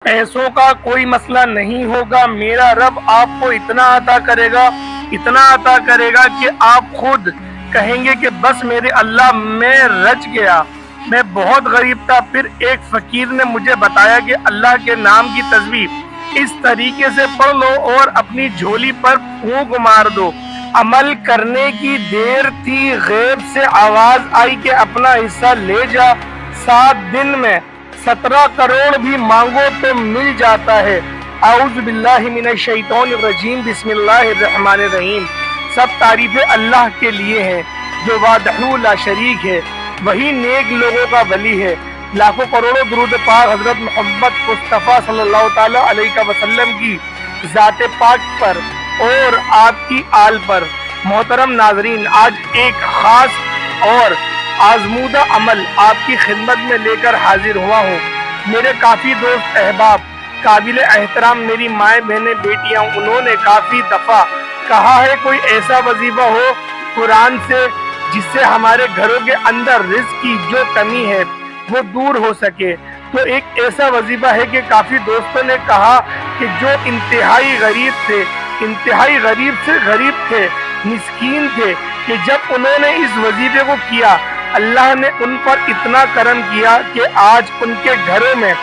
पैसों का कोई मसला नहीं होगा, मेरा रब आपको इतना अता करेगा कि आप खुद कहेंगे कि बस मेरे अल्लाह मैं रच गया, मैं बहुत गरीब था। फिर एक फकीर ने मुझे बताया कि अल्लाह के नाम की तस्बीह इस तरीके से पढ़ लो और अपनी झोली पर फूंक मार दो। अमल करने की देर थी, गैब से आवाज आई कि अपना हिस्सा ले जा। 7 दिन में 17 करोड़ भी मांगो तो मिल जाता है। आऊज़ु बिल्लाहि मिनश शैतानिर रजीम, बिस्मिल्लाहिर रहमानिर रहीम। सब तारीफें अल्लाह के लिए हैं जो वाहदहू ला शरीक है, वही नेक लोगों का वली है। लाखों करोड़ों दुरूद पाक हजरत मोहम्मद मुस्तफ़ा सल्लल्लाहु ताला अलैहि वसल्लम की ज़ात पाक पर और आपकी आल पर। मोहतरम नाजरीन, आज एक खास और आजमूदा अमल आपकी खिदमत में लेकर हाजिर हुआ हूँ। मेरे काफ़ी दोस्त अहबाब, काबिल एहतराम मेरी माएँ बहनें बेटियाँ, उन्होंने काफ़ी दफ़ा कहा है कोई ऐसा वजीफा हो कुरान से जिससे हमारे घरों के अंदर रिज़्क़ की जो कमी है वो दूर हो सके। तो एक ऐसा वजीफा है कि काफ़ी दोस्तों ने कहा कि जो इंतहाई गरीब से गरीब थे, मिस्कीन थे, कि जब उन्होंने इस वजीफे को किया अल्लाह ने उन पर इतना करम किया कि आज उनके घरों में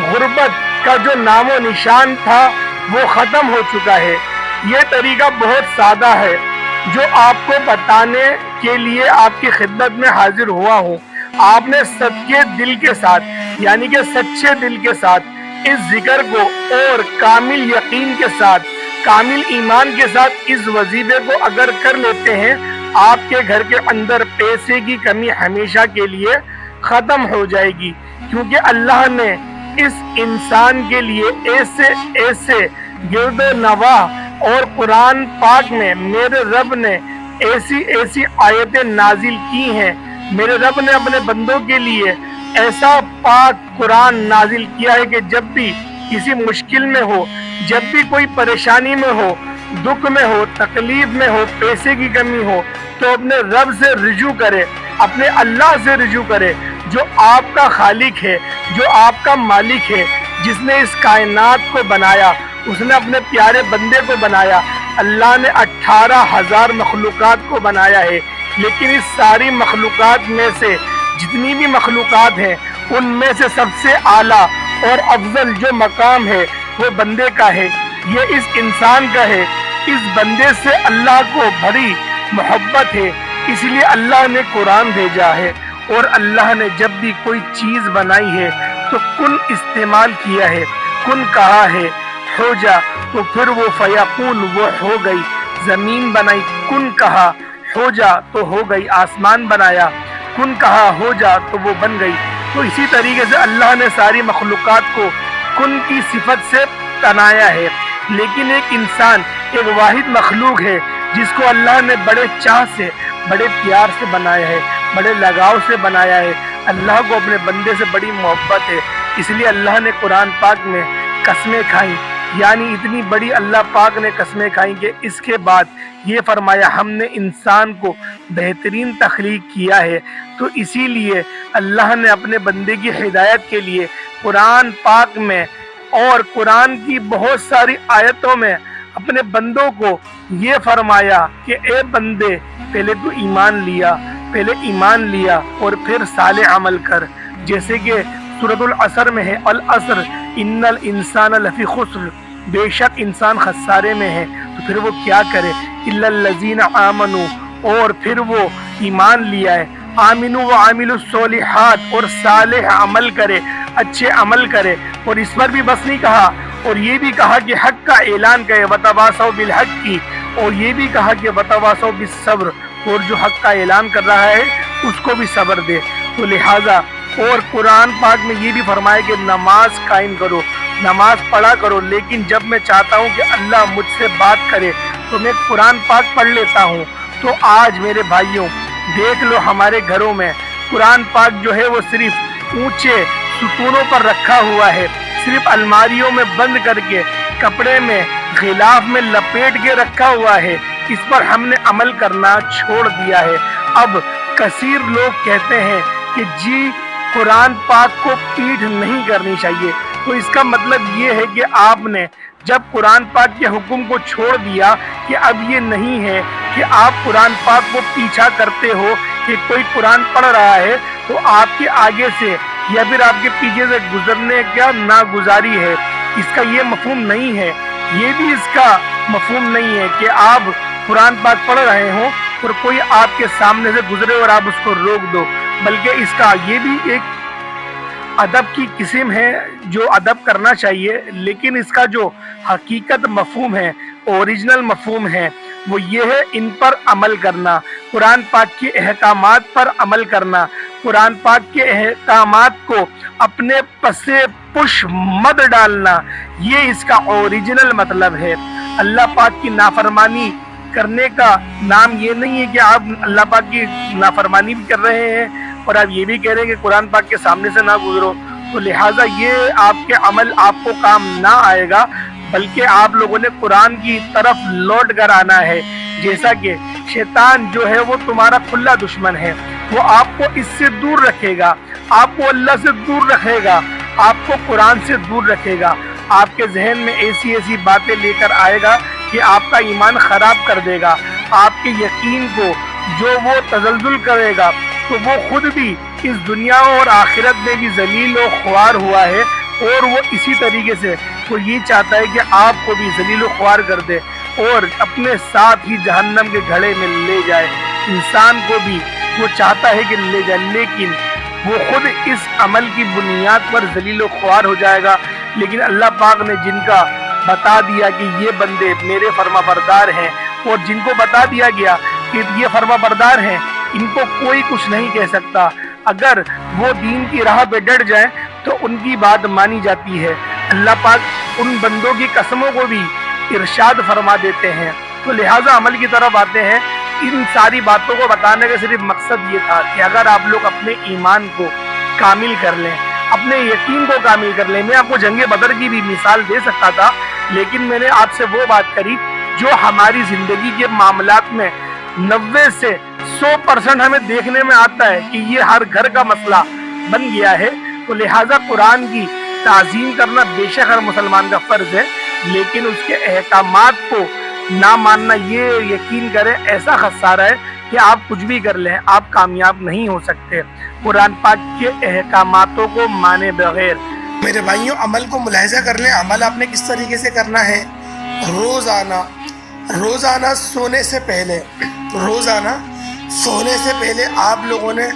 गुर्बत का जो नामो निशान था वो ख़त्म हो चुका है। ये तरीका बहुत सादा है जो आपको बताने के लिए आपकी खिदमत में हाजिर हुआ हूँ। आपने सच्चे दिल के साथ यानी कि सच्चे दिल के साथ इस जिक्र को और कामिल यकीन के साथ, कामिल ईमान के साथ इस वजीफे को अगर कर लेते हैं, आपके घर के अंदर पैसे की कमी हमेशा के लिए ख़त्म हो जाएगी। क्योंकि अल्लाह ने इस इंसान के लिए ऐसे गिरदो नवाह और कुरान पाक में मेरे रब ने ऐसी आयतें नाजिल की हैं। मेरे रब ने अपने बंदों के लिए ऐसा पाक कुरान नाजिल किया है कि जब भी किसी मुश्किल में हो, जब भी कोई परेशानी में हो, दुख में हो, तकलीफ में हो, पैसे की कमी हो, तो अपने रब से रुजू करे, अपने अल्लाह से रुजू करे जो आपका खालिक है, जो आपका मालिक है, जिसने इस कायनात को बनाया, उसने अपने प्यारे बंदे को बनाया। अल्लाह ने 18,000 मखलूक़ात को बनाया है, लेकिन इस सारी मखलूक़ात में से जितनी भी मखलूक़ात हैं उनमें से सबसे आला और अफजल जो मकाम है वो बंदे का है, ये इस इंसान का है। इस बंदे से अल्लाह को बड़ी मोहब्बत है, इसलिए अल्लाह ने कुरान भेजा है। और अल्लाह ने जब भी कोई चीज़ बनाई है तो कुन इस्तेमाल किया है, कुन कहा है हो जा, तो फिर वो फयकून वो हो गई। ज़मीन बनाई, कुन कहा हो जा तो हो गई। आसमान बनाया, कुन कहा हो जा तो वो बन गई। तो इसी तरीके से अल्लाह ने सारी मखलूक़ात को कुन की सिफत से बनाया है। लेकिन एक इंसान एक वाहिद मखलूक है जिसको अल्लाह ने बड़े चाह से, बड़े प्यार से बनाया है, बड़े लगाव से बनाया है। अल्लाह को अपने बंदे से बड़ी मोहब्बत है, इसलिए अल्लाह ने कुरान पाक में कसमें खाई, यानी इतनी बड़ी अल्लाह पाक ने कसमें खाई कि इसके बाद ये फरमाया हमने इंसान को बेहतरीन तख्लीक किया है। तो इसीलिए अल्लाह ने अपने बंदे की हिदायत के लिए कुरान पाक में और कुरान की बहुत सारी आयतों में अपने बंदों को ये फरमाया कि ए बंदे, पहले तो पहले ईमान लिया और फिर साले अमल कर। जैसे कि सूरतुल असर में है, अल असर इन्नल इंसान लफी खुस्र, बेशक इंसान खसारे में है। तो फिर वो क्या करे, इल्लल लजीना आमनु, और फिर वो ईमान लिया है, आमिनु व आमिलु सोलिहात, और सालेह अमल करे, अच्छे अमल करे। और इस पर भी बस नहीं कहा, और ये भी कहा कि हक का ऐलान करे, वतवासौ बिल हक की, और ये भी कहा कि वतवासौ बिस सब्र, और जो हक का ऐलान कर रहा है उसको भी सब्र दे। तो लिहाजा और कुरान पाक में ये भी फरमाया कि नमाज कायम करो, नमाज पढ़ा करो। लेकिन जब मैं चाहता हूँ कि अल्लाह मुझसे बात करे तो मैं कुरान पाक पढ़ लेता हूँ। तो आज मेरे भाइयों देख लो, हमारे घरों में कुरान पाक जो है वो सिर्फ ऊंचे सुतूनों पर रखा हुआ है, सिर्फ अलमारियों में बंद करके कपड़े में गिलाफ में लपेट के रखा हुआ है। इस पर हमने अमल करना छोड़ दिया है। अब कसीर लोग कहते हैं कि जी कुरान पाक को पीठ नहीं करनी चाहिए। تو اس کا مطلب یہ ہے کہ آپ نے جب قرآن پاک کے حکم کو چھوڑ دیا کہ اب یہ نہیں ہے کہ آپ قرآن پاک کو پیچھا کرتے ہو کہ کوئی قرآن پڑھ رہا ہے تو آپ کے آگے سے یا پھر آپ کے پیچھے سے گزرنے کا ناگزاری ہے، اس کا یہ مفہوم نہیں ہے۔ یہ بھی اس کا مفہوم نہیں ہے کہ آپ قرآن پاک پڑھ رہے ہوں اور کوئی آپ کے سامنے سے گزرے اور آپ اس کو روک دو، بلکہ اس کا یہ بھی ایک ادب کی قسم ہے جو ادب کرنا چاہیے، لیکن اس کا جو حقیقت مفہوم ہے، اوریجنل مفہوم ہے، وہ یہ ہے ان پر عمل کرنا، قرآن پاک کے احکامات پر عمل کرنا، قرآن پاک کے احکامات کو اپنے پسے پش مت ڈالنا، یہ اس کا اوریجنل مطلب ہے۔ اللہ پاک کی نافرمانی کرنے کا نام یہ نہیں ہے کہ آپ اللہ پاک کی نافرمانی بھی کر رہے ہیں اور آپ یہ بھی کہہ رہے ہیں کہ قرآن پاک کے سامنے سے نہ گزرو، تو لہٰذا یہ آپ کے عمل آپ کو کام نہ آئے گا، بلکہ آپ لوگوں نے قرآن کی طرف لوٹ کر آنا ہے۔ جیسا کہ شیطان جو ہے وہ تمہارا کھلا دشمن ہے، وہ آپ کو اس سے دور رکھے گا، آپ کو اللہ سے دور رکھے گا، آپ کو قرآن سے دور رکھے گا، آپ کے ذہن میں ایسی باتیں لے کر آئے گا کہ آپ کا ایمان خراب کر دے گا، آپ کے یقین کو جو وہ تزلزل کرے گا، تو وہ خود بھی اس دنیا اور آخرت میں بھی ذلیل و خوار ہوا ہے، اور وہ اسی طریقے سے وہ یہ چاہتا ہے کہ آپ کو بھی ذلیل و خوار کر دے اور اپنے ساتھ ہی جہنم کے گھڑے میں لے جائے۔ انسان کو بھی وہ چاہتا ہے کہ لے جائے، لیکن وہ خود اس عمل کی بنیاد پر ذلیل و خوار ہو جائے گا۔ لیکن اللہ پاک نے جن کا بتا دیا کہ یہ بندے میرے فرما بردار ہیں، اور جن کو بتا دیا گیا کہ یہ فرما بردار ہیں، ان کو کوئی کچھ نہیں کہہ سکتا، اگر وہ دین کی راہ پہ ڈٹ جائیں تو ان کی بات مانی جاتی ہے۔ اللہ پاک ان بندوں کی قسموں کو بھی ارشاد فرما دیتے ہیں۔ تو لہٰذا عمل کی طرف آتے ہیں۔ ان ساری باتوں کو بتانے کا صرف مقصد یہ تھا کہ اگر آپ لوگ اپنے ایمان کو کامل کر لیں، اپنے یقین کو کامل کر لیں۔ میں آپ کو جنگ بدر کی بھی مثال دے سکتا تھا، لیکن میں نے آپ سے وہ بات کری جو ہماری زندگی کے معاملات میں 90 سے 100% ہمیں دیکھنے میں آتا ہے کہ یہ ہر گھر کا مسئلہ بن گیا ہے۔ تو لہٰذا قرآن کی تعظیم کرنا بے شک ہر مسلمان کا فرض ہے، لیکن اس کے احکامات کو نہ ماننا، یہ یقین کریں ایسا خسارہ ہے کہ آپ کچھ بھی کر لیں آپ کامیاب نہیں ہو سکتے قرآن پاک کے احکاماتوں کو مانے بغیر۔ میرے بھائیوں، عمل کو ملاحظہ کر لیں۔ عمل آپ نے کس طریقے سے کرنا ہے؟ روزانہ سونے سے پہلے آپ لوگوں نے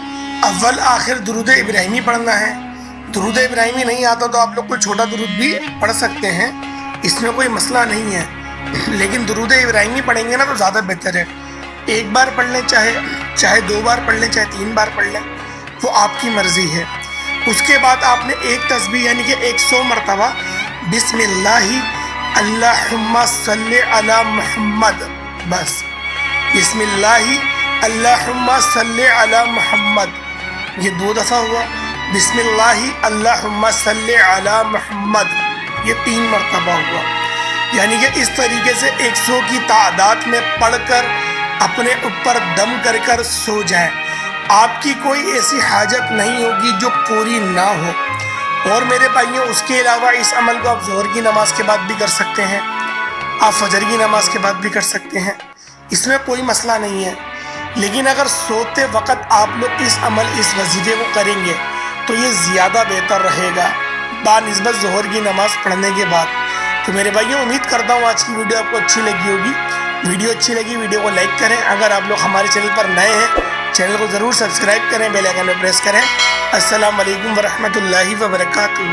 اول آخر درود ابراہیمی پڑھنا ہے۔ درود ابراہیمی نہیں آتا تو آپ لوگ کوئی چھوٹا درود بھی پڑھ سکتے ہیں، اس میں کوئی مسئلہ نہیں ہے، لیکن درود ابراہیمی پڑھیں گے نا تو زیادہ بہتر ہے۔ ایک بار پڑھ لیں، چاہے 2 بار پڑھ لیں، چاہے 3 بار پڑھ لیں، وہ آپ کی مرضی ہے۔ اس کے بعد آپ نے ایک تسبیح یعنی کہ 100 مرتبہ بسم اللہ اللہم صلی علی محمد، بس بسم اللہ اللہم صلی علی محمد، یہ 2 دفعہ ہوا۔ بسم اللہ اللہم صلی علی محمد، یہ 3 مرتبہ ہوا۔ یعنی کہ اس طریقے سے 100 کی تعداد میں پڑھ کر اپنے اوپر دم کر کر سو جائیں۔ آپ کی کوئی ایسی حاجت نہیں ہوگی جو پوری نہ ہو۔ اور میرے بھائیوں، اس کے علاوہ اس عمل کو آپ ظہر کی نماز کے بعد بھی کر سکتے ہیں، آپ فجر کی نماز کے بعد بھی کر سکتے ہیں، اس میں کوئی مسئلہ نہیں ہے۔ لیکن اگر سوتے وقت آپ لوگ اس وظیفے کو کریں گے تو یہ زیادہ بہتر رہے گا بنسبت ظہر کی نماز پڑھنے کے بعد۔ تو میرے بھائیوں، امید کرتا ہوں آج کی ویڈیو آپ کو اچھی لگی ہوگی۔ ویڈیو اچھی لگی ویڈیو کو لائک کریں، اگر آپ لوگ ہمارے چینل پر نئے ہیں چینل کو ضرور سبسکرائب کریں، بیل آئیکن میں پریس کریں۔ السلام علیکم ورحمۃ اللہ وبرکاتہ۔